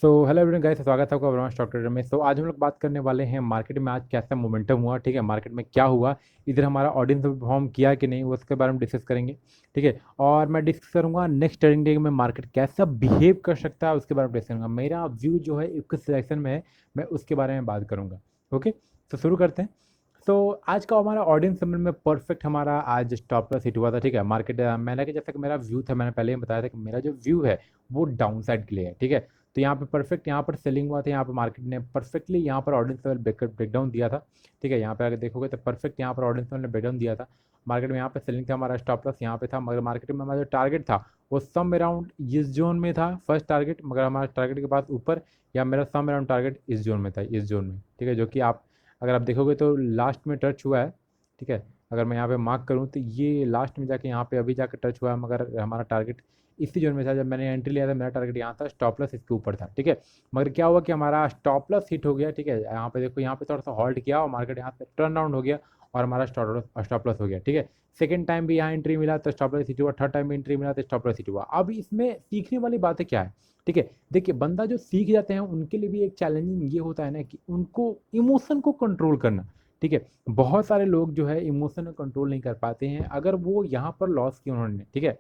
So hello everyone guys, स्वागत है आपका वर्मा स्टॉक ट्रेडर में। आज हम लोग बात करने वाले हैं मार्केट में आज कैसा मोमेंटम हुआ। ठीक है, मार्केट में क्या हुआ, इधर हमारा ऑडियंस परफॉर्म किया कि नहीं, वो उसके बारे में डिस्कस करेंगे। ठीक है, और मैं डिस्कस करूंगा नेक्स्ट ट्रेडिंग डे में मार्केट कैसा बिहेव कर सकता है, उसके बारे में डिस्कस करूंगा। मेरा व्यू जो है एक सिलेक्शन में है, मैं उसके बारे में बात करूंगा। ओके, तो शुरू करते हैं। आज का हमारा ऑडियंस समझ में परफेक्ट हमारा आज स्टॉप लॉस हिट हुआ था। ठीक है, मार्केट मैंने कि जैसा कि मेरा व्यू था, मैंने पहले ही बताया था कि मेरा जो व्यू है वो डाउन साइड के लिए है। ठीक है, तो यहाँ पे परफेक्ट, यहाँ पर सेलिंग हुआ था, यहाँ पर मार्केट ने परफेक्टली यहाँ पर ऑडियंस लेवल ब्रेकडाउन दिया था। ठीक है, यहाँ पे अगर देखोगे तो परफेक्ट यहाँ पर ऑडियंस लेवल ने ब्रेकडाउन दिया था। मार्केट में यहाँ पे सेलिंग था, हमारा स्टॉप लॉस यहाँ पे था, मगर मार्केट में हमारा जो टारगेट था वो सम अराउंड इस जोन में था फर्स्ट टारगेट, मगर हमारा टारगेट के पास ऊपर, या मेरा सम अराउंड टारगेट इस जोन में था, इस जोन में। ठीक है, जो कि आप अगर आप देखोगे तो लास्ट में टच हुआ है। ठीक है, अगर मैं यहाँ पे मार्क करूँ तो ये लास्ट में जाके यहाँ पे अभी जाकर टच हुआ है, मगर हमारा टारगेट इसी जोन में था। जब मैंने एंट्री लिया था मेरा टारगेट यहाँ था, स्टॉप लॉस इसके ऊपर था। ठीक है, मगर क्या हुआ कि हमारा स्टॉप लॉस हिट हो गया। ठीक है, यहाँ पे देखो, यहाँ पे थोड़ा सा हॉल्ट किया और मार्केट यहाँ से टर्न अराउंड हो गया और हमारा स्टॉप लॉस हो गया। ठीक है, सेकंड टाइम भी यहाँ एंट्री मिला तो स्टॉप लॉस हिट हुआ, थर्ड टाइम भी एंट्री मिला तो स्टॉप लॉस हिट हुआ। अब इसमें सीखने वाली बातें क्या है? ठीक है, देखिए, बंदा जो सीख जाते हैं उनके लिए भी एक चैलेंजिंग ये होता है ना कि उनको इमोशन को कंट्रोल करना। ठीक है, बहुत सारे लोग जो है इमोशन को कंट्रोल नहीं कर पाते हैं। अगर वो यहाँ पर लॉस किया उन्होंने, ठीक है,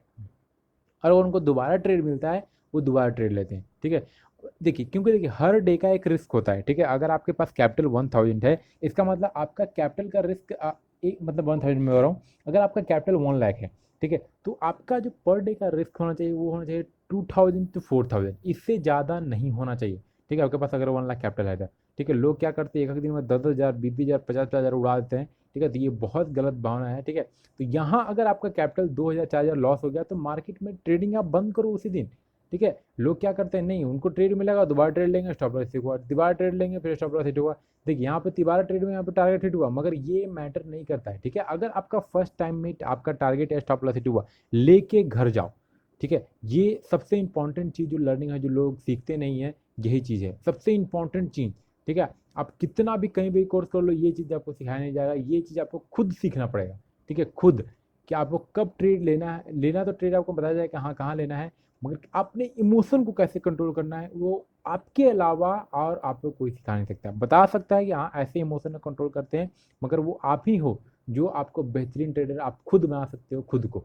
और अगर उनको दोबारा ट्रेड मिलता है, वो दोबारा ट्रेड लेते हैं। ठीक है, देखिए, क्योंकि देखिए हर डे का एक रिस्क होता है। ठीक है, अगर आपके पास कैपिटल 1000 है, इसका मतलब आपका कैपिटल का रिस्क एक मतलब 1000 में हो रहा हूँ, अगर आपका कैपिटल 1 लाख है, ठीक है, तो आपका जो पर डे का रिस्क होना चाहिए वो होना चाहिए 2000 to 4000, इससे ज़्यादा नहीं होना चाहिए। ठीक है, आपके पास अगर 1 लाख कैपिटल है तो। ठीक है, लोग क्या करते हैं, एक एक दिन में 10,000, 20,000, 50,000 उड़ा देते हैं। ठीक है, तो ये बहुत गलत भावना है। ठीक है, तो यहाँ अगर आपका कैपिटल 2,000, 4,000 लॉस हो गया तो मार्केट में ट्रेडिंग आप बंद करो उसी दिन। ठीक है, लोग क्या करते हैं, नहीं उनको ट्रेड मिलेगा दोबारा ट्रेड लेंगे, स्टॉप लॉस हिट हुआ, दोबारा ट्रेड लेंगे, फिर स्टॉप लॉस हिट हुआ। देखिए, यहाँ पे तिबारा ट्रेड में यहाँ पे टारगेट हिट हुआ, मगर ये मैटर नहीं करता है। ठीक है, अगर आपका फर्स्ट टाइम में आपका टारगेट या स्टॉप लॉस हिट हुआ, लेके घर जाओ। ठीक है, ये सबसे इंपॉर्टेंट चीज़ जो लर्निंग है, जो लोग सीखते नहीं है, यही चीज़ है सबसे इंपॉर्टेंट चीज़। ठीक है, आप कितना भी कहीं भी कोर्स कर लो, ये चीज़ आपको सिखाया नहीं जाएगा, ये चीज़ आपको खुद सीखना पड़ेगा। ठीक है, खुद, कि आपको कब ट्रेड लेना है, लेना तो ट्रेड आपको बताया जाए कि हाँ कहाँ लेना है, मगर अपने इमोशन को कैसे कंट्रोल करना है वो आपके अलावा और आपको कोई सिखा नहीं सकता। बता सकता है कि हाँ ऐसे इमोशन को कंट्रोल करते हैं, मगर वो आप ही हो जो आपको बेहतरीन ट्रेडर आप खुद बना सकते हो खुद को।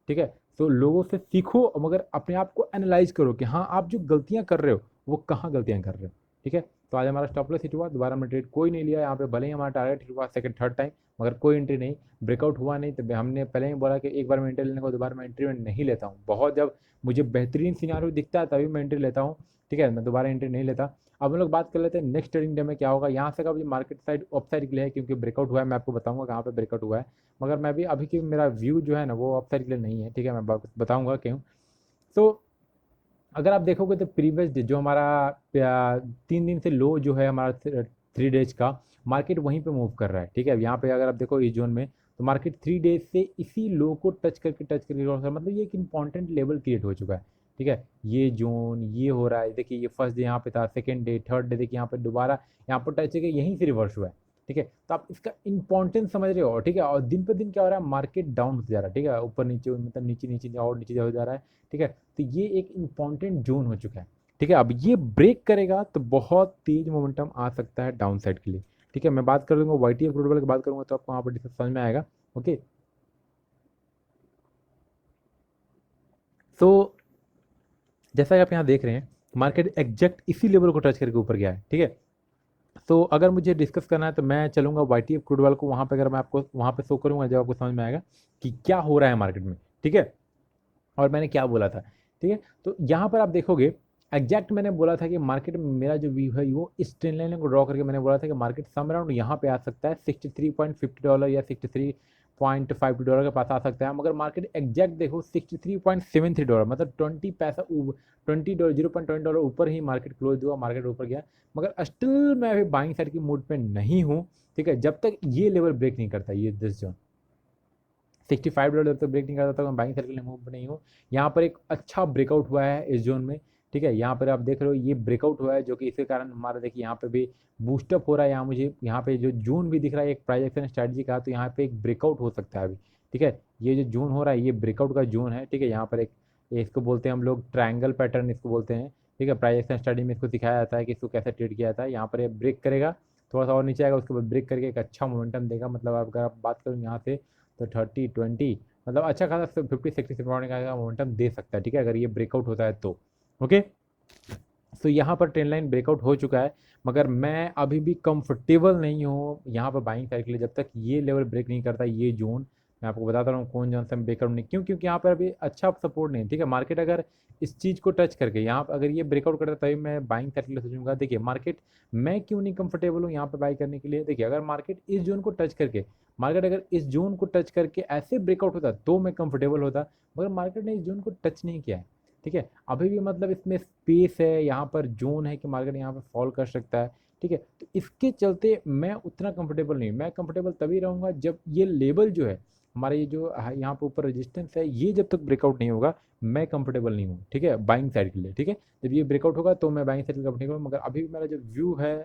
ठीक है, तो लोगों से सीखो, मगर अपने आप को एनालाइज करो कि हाँ आप जो गलतियां कर रहे हो वो कहाँ गलतियां कर रहे हो। ठीक है, तो आज हमारा स्टॉप लॉस हिट हुआ, दोबारा हमने ट्रेड कोई नहीं लिया यहाँ पे, भले ही हमारा टारगेट हिट हुआ सेकंड थर्ड टाइम, मगर कोई एंट्री नहीं, ब्रेकआउट हुआ नहीं। तो हमने पहले ही बोला कि एक बार मैं एंट्री लेने को दोबारा मैं एंट्री में नहीं लेता हूँ। बहुत जब मुझे बेहतरीन सिनारियो दिखता है तभी मैं एंट्री लेता हूँ। ठीक है, मैं दोबारा एंट्री नहीं लेता। अब हम लोग बात कर लेते हैं नेक्स्ट ट्रेडिंग डे में क्या होगा। यहाँ से कब मार्केट साइड अप साइड के लिए है, क्योंकि ब्रेकआउट हुआ है, मैं आपको बताऊंगा कहाँ पे ब्रेकआउट हुआ है, मगर मैं भी अभी की मेरा व्यू जो है ना वो अप साइड के लिए नहीं है। ठीक है, मैं बताऊंगा क्यों। तो अगर आप देखोगे तो प्रीवियस डे जो हमारा 3 दिन से लो जो है हमारा 3 डेज का, मार्केट वहीं पे मूव कर रहा है। ठीक है, यहाँ पे अगर आप देखो इस जोन में, तो मार्केट 3 डेज से इसी लो को टच करके मतलब ये एक इंपॉर्टेंट लेवल क्रिएट हो चुका है। ठीक है, ये जोन ये हो रहा है, देखिए ये फर्स्ट डे यहाँ पे था, सेकंड डे, थर्ड डे, देखिए यहाँ पे दोबारा यहाँ पर टच करके यहीं से रिवर्स हुआ है। ठीक है, तो आप इसका इंपॉर्टेंस समझ रहे हो। ठीक है, और दिन पे दिन क्या हो रहा है, मार्केट डाउन होता जा रहा है। ठीक है, ऊपर नीचे मतलब नीचे नीचे और नीचे हो जा रहा है। ठीक है, तो ये एक इंपॉर्टेंट जोन हो चुका है। ठीक है, अब ये ब्रेक करेगा तो बहुत तेज मोमेंटम आ सकता है डाउन साइड के लिए। ठीक है, मैं बात कर लूंगा वाई टी एफ की बात करूंगा तो आपको वहाँ पर समझ में आएगा। ओके, तो जैसा कि आप यहाँ देख रहे हैं, मार्केट एग्जैक्ट इसी लेवल को टच करके ऊपर गया है। ठीक है, तो अगर मुझे डिस्कस करना है तो मैं चलूंगा वाई टी एफ क्रूड वाल को, वहाँ पे अगर मैं आपको वहाँ पे शो करूंगा जब आपको समझ में आएगा कि क्या हो रहा है मार्केट में। ठीक है, और मैंने क्या बोला था। ठीक है, तो यहाँ पर आप देखोगे एग्जैक्ट मैंने बोला था कि मार्केट में मेरा जो व्यू है वो इस ट्रेंड लाइन को ड्रॉ करके मैंने बोला था कि मार्केट सम अराउंड यहाँ पे आ सकता है $63.50 या $63.52 के पास आ सकता है, मगर मार्केट एग्जैक्ट देखो $63.73, मतलब 20 पैसा, $0.20 ऊपर ही मार्केट क्लोज हुआ, मार्केट ऊपर गया, मगर स्टिल मैं अभी बाइंग साइड की मूड पे नहीं हूँ। ठीक है, जब तक ये लेवल ब्रेक नहीं करता, ये दिस जोन $65 तक ब्रेक नहीं करता था, मैं बाइंग सर्किल में मूव नहीं हूँ। यहाँ पर एक अच्छा ब्रेकआउट हुआ है इस जोन में। ठीक है, यहाँ पर आप देख रहे हो ये ब्रेकआउट हुआ है, जो कि इसके कारण हमारा देखिए यहाँ पे भी बूस्टअप हो रहा है। यहाँ मुझे यहाँ पे जो जोन भी दिख रहा है एक प्राइस एक्शन स्ट्रैटेजी का, तो यहाँ पे एक ब्रेकआउट हो सकता है अभी। ठीक है, ये जो जोन हो रहा है ये ब्रेकआउट का जोन है। ठीक है, यहाँ पर एक इसको बोलते हैं हम लोग ट्रायंगल पैटर्न इसको बोलते हैं। ठीक है, प्राइस एक्शन स्टडी में इसको सिखाया जाता है कि इसको कैसे ट्रेड किया जाता है। यहाँ पर ये ब्रेक करेगा, थोड़ा सा और नीचे आएगा, उसके बाद ब्रेक करके एक अच्छा मोमेंटम देगा। मतलब अगर आप बात करूँ यहाँ से तो 30-20 मतलब अच्छा खासा 50-60 का मोमेंटम दे सकता है, ठीक है, अगर ये ब्रेकआउट होता है तो। ओके, तो यहाँ पर ट्रेंड लाइन ब्रेकआउट हो चुका है, मगर मैं अभी भी कंफर्टेबल नहीं हूँ यहाँ पर बाइंग साइड के लिए, जब तक ये लेवल ब्रेक नहीं करता, ये जोन। मैं आपको बताता रहा हूँ कौन जोन से हम ब्रेकआउट नहीं, क्यों, क्योंकि यहाँ पर अभी अच्छा सपोर्ट नहीं है, ठीक है। मार्केट अगर इस चीज़ को टच करके यहाँ पर अगर ये ब्रेकआउट करता है तभी मैं बाइंग साइड के लिए सोचूंगा। देखिए मार्केट, मैं क्यों नहीं कंफर्टेबल हूँ यहाँ पर बाई करने के लिए। देखिए अगर मार्केट इस जोन को टच करके, मार्केट अगर इस जोन को टच करके ऐसे ब्रेकआउट होता तो मैं कंफर्टेबल होता, मगर मार्केट ने इस जोन को टच नहीं किया है, ठीक है। अभी भी मतलब इसमें स्पेस है, यहाँ पर जोन है कि मार्केट यहाँ पर फॉल कर सकता है, ठीक है। तो इसके चलते मैं उतना कंफर्टेबल नहीं, मैं कंफर्टेबल तभी रहूँगा जब ये लेवल जो है हमारा, ये जो यहाँ पे ऊपर रेजिस्टेंस है, ये जब तक ब्रेकआउट नहीं होगा मैं कंफर्टेबल नहीं हूँ, ठीक है, बाइंग साइड के लिए, ठीक है। जब ये ब्रेकआउट होगा तो मैं बाइंग साइड के लिए कंफर्टेबल हूँ, मगर अभी भी मेरा जो व्यू है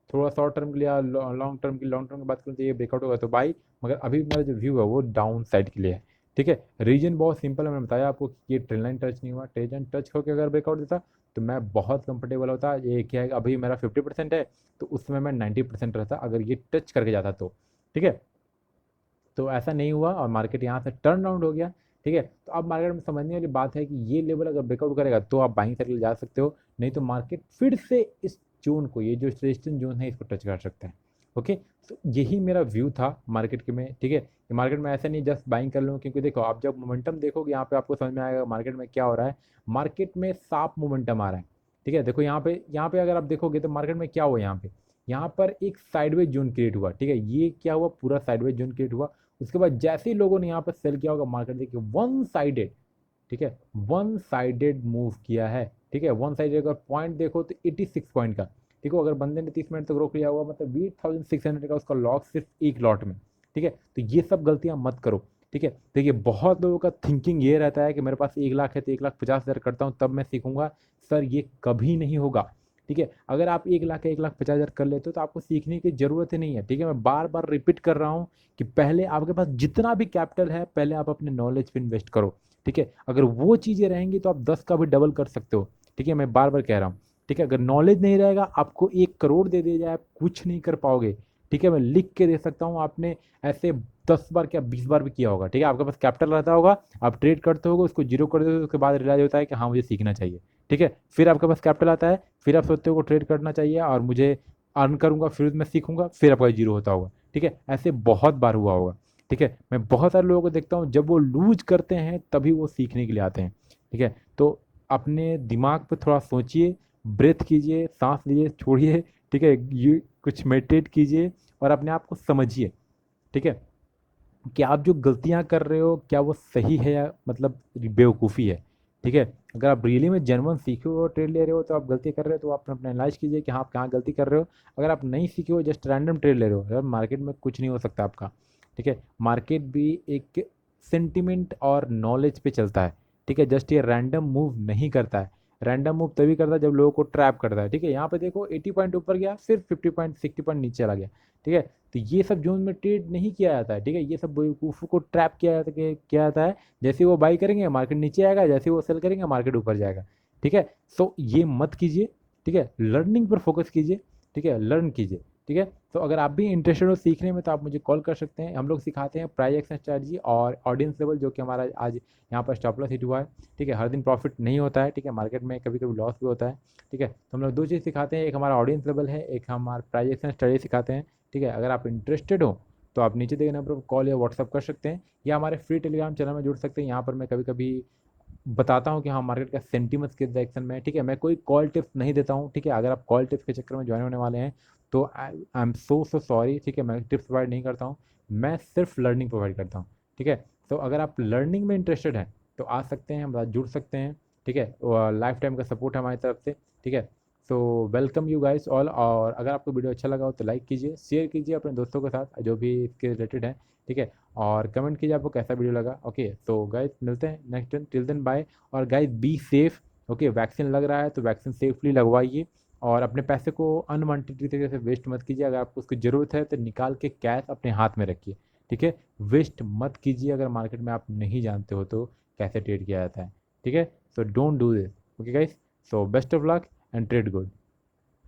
थोड़ा शॉर्ट टर्म के लिए या लॉन्ग टर्म की बात करूँ तो ये ब्रेकआउट होगा तो बाई, मगर अभी मेरा जो व्यू है वो डाउन साइड के लिए है, ठीक है। रीजन बहुत सिंपल है, मैंने बताया आपको कि ये ट्रेंड लाइन टच नहीं हुआ, ट्रेंड लाइन टच होकर अगर ब्रेकआउट देता तो मैं बहुत कंफर्टेबल होता। ये क्या है, अभी मेरा 50% है, तो उस समय मैं 90% रहता अगर ये टच करके जाता तो, ठीक है। तो ऐसा नहीं हुआ और मार्केट यहाँ से टर्न अराउंड हो गया, ठीक है। तो अब मार्केट में समझने वाली बात है कि ये लेवल अगर ब्रेकआउट करेगा तो आप बाइंग साइड जा सकते हो, नहीं तो मार्केट फिर से इस जोन को, ये जो रेजिस्टेंस जोन है, इसको टच कर सकता है। ओके, तो यही मेरा व्यू था मार्केट के में, ठीक है। कि मार्केट में ऐसा नहीं जस्ट बाइंग कर लूँ, क्योंकि देखो आप जब मोमेंटम देखोगे यहाँ पे आपको समझ में आएगा मार्केट में क्या हो रहा है। मार्केट में साफ मोमेंटम आ रहा है, ठीक है। देखो यहाँ पे अगर आप देखोगे तो मार्केट में क्या हुआ, यहाँ पर एक साइडवेज जोन क्रिएट हुआ, ठीक है। ये क्या हुआ, पूरा साइडवेज जोन क्रिएट हुआ। उसके बाद जैसे ही लोगों ने यहाँ पर सेल किया होगा, मार्केट देखिए वन साइडेड, ठीक है, वन साइडेड मूव किया है, ठीक है। वन साइडेड अगर पॉइंट देखो तो 86 पॉइंट का, ठीक है। अगर बंदे ने 30 मिनट तक रोक लिया हुआ, मतलब 8600 का उसका लॉस सिर्फ एक लॉट में, ठीक है। तो ये सब गलतियां मत करो, ठीक है। देखिए बहुत लोगों का थिंकिंग ये रहता है कि मेरे पास 1 लाख है तो 1,50,000 करता हूँ तब मैं सीखूंगा। सर ये कभी नहीं होगा, ठीक है। अगर आप 1 लाख 1,50,000 कर लेते हो तो आपको सीखने की जरूरत ही नहीं है, ठीक है। मैं बार बार रिपीट कर रहा हूँ कि पहले आपके पास जितना भी कैपिटल है, पहले आप अपने नॉलेज पे इन्वेस्ट करो, ठीक है। अगर वो चीज़ें रहेंगी तो आप 10 का भी डबल कर सकते हो, ठीक है। मैं बार बार कह रहा हूँ, ठीक है। अगर नॉलेज नहीं रहेगा, आपको 1 करोड़ दे दिया जाए आप कुछ नहीं कर पाओगे, ठीक है। मैं लिख के दे सकता हूँ, आपने ऐसे 10 बार क्या 20 बार भी किया होगा, ठीक है। आपके पास कैपिटल रहता होगा, आप ट्रेड करते होगे, उसको जीरो कर देते हो, उसके बाद रियलाइज होता है कि हाँ मुझे सीखना चाहिए, ठीक है। फिर आपके पास कैपिटल आता है, फिर आप सोचते हो को ट्रेड करना चाहिए और मुझे अर्न करूंगा, फिर मैं सीखूंगा, फिर आपका जीरो होता होगा, ठीक है। ऐसे बहुत बार हुआ होगा, ठीक है। मैं बहुत सारे लोगों को देखता हूँ जब वो लूज करते हैं तभी वो सीखने के लिए आते हैं, ठीक है। तो अपने दिमाग पे थोड़ा सोचिए, ब्रेथ कीजिए, सांस लीजिए, छोड़िए, ठीक है। ये कुछ मेडिटेट कीजिए और अपने आप को समझिए, ठीक है, कि आप जो गलतियां कर रहे हो क्या वो सही है या मतलब बेवकूफ़ी है, ठीक है। अगर आप रियली में जेन्युइन सीखे हो ट्रेड ले रहे हो तो आप गलती कर रहे हो तो आप अपना एनालाइज कीजिए कि हाँ आप कहाँ गलती कर रहे हो। अगर आप नहीं सीखे हो, जस्ट रैंडम ट्रेड ले रहे हो, यार मार्केट में कुछ नहीं हो सकता आपका, ठीक है। मार्केट भी एक सेंटिमेंट और नॉलेज पे चलता है, ठीक है। जस्ट ये रैंडम मूव नहीं करता है, रैंडम मूव तभी करता है जब लोगों को ट्रैप करता है, ठीक है। यहाँ पे देखो 80 पॉइंट ऊपर गया, फिर 50 पॉइंट 60 पॉइंट नीचे चला गया, ठीक है। तो ये सब जोन में ट्रेड नहीं किया जाता है, ठीक है। ये सब बेवकूफ़ों को ट्रैप किया जाता है। जैसे वो बाई करेंगे मार्केट नीचे आएगा, जैसे वो सेल करेंगे मार्केट ऊपर जाएगा, ठीक है। सो ये मत कीजिए, ठीक है। लर्निंग पर फोकस कीजिए, ठीक है, लर्न कीजिए, ठीक है। तो अगर आप भी इंटरेस्टेड हो सीखने में तो आप मुझे कॉल कर सकते हैं। हम लोग सिखाते हैं प्राइस एक्शन स्ट्रैटेजी और ऑडियंस लेवल, जो कि हमारा आज यहाँ पर स्टॉप लॉस हिट हुआ है, ठीक है। हर दिन प्रॉफिट नहीं होता है, ठीक है, मार्केट में कभी कभी लॉस भी होता है, ठीक है। तो हम लोग दो चीज़ सिखाते हैं, एक हमारा ऑडियंस लेवल है, एक हमारा प्राइस एक्शन स्ट्रैटेजी सिखाते हैं, ठीक है। अगर आप इंटरेस्टेड हो तो आप नीचे दिए गए नंबर पर कॉल या व्हाट्सअप कर सकते हैं, या हमारे फ्री टेलीग्राम चैनल में जुड़ सकते हैं। यहाँ पर मैं कभी कभी बताता हूँ कि हाँ मार्केट का सेंटीमेंट्स किस डायरेक्शन में है, ठीक है। मैं कोई कॉल टिप्स नहीं देता हूँ, ठीक है। अगर आप कॉल टिप्स के चक्कर में ज्वाइन होने वाले हैं तो आई एम सो सॉरी, ठीक है। मैं टिप्स प्रोवाइड नहीं करता हूँ, मैं सिर्फ लर्निंग प्रोवाइड करता हूँ, ठीक है। तो अगर आप लर्निंग में इंटरेस्टेड हैं तो आ सकते हैं, हमारे साथ जुड़ सकते हैं, ठीक है। लाइफ टाइम का सपोर्ट है हमारी तरफ से, ठीक है। So welcome you guys all. और अगर आपको वीडियो अच्छा लगा हो तो लाइक कीजिए, शेयर कीजिए अपने दोस्तों के साथ जो भी इसके रिलेटेड हैं, ठीक है। और कमेंट कीजिए आपको कैसा वीडियो लगा। ओके, तो गाइस मिलते हैं next time, till then bye. और guys be safe, okay. Vaccine लग रहा है तो वैक्सीन सेफली लगवाइए और अपने पैसे को अनवांटेड तरीके से वेस्ट मत कीजिए। अगर आपको उसकी ज़रूरत है तो निकाल के कैश अपने हाथ में रखिए, ठीक है। वेस्ट मत कीजिए अगर मार्केट में आप नहीं जानते हो तो कैसे ट्रेड किया जाता है, ठीक है। So don't do this, okay guys. So best of luck and trade good.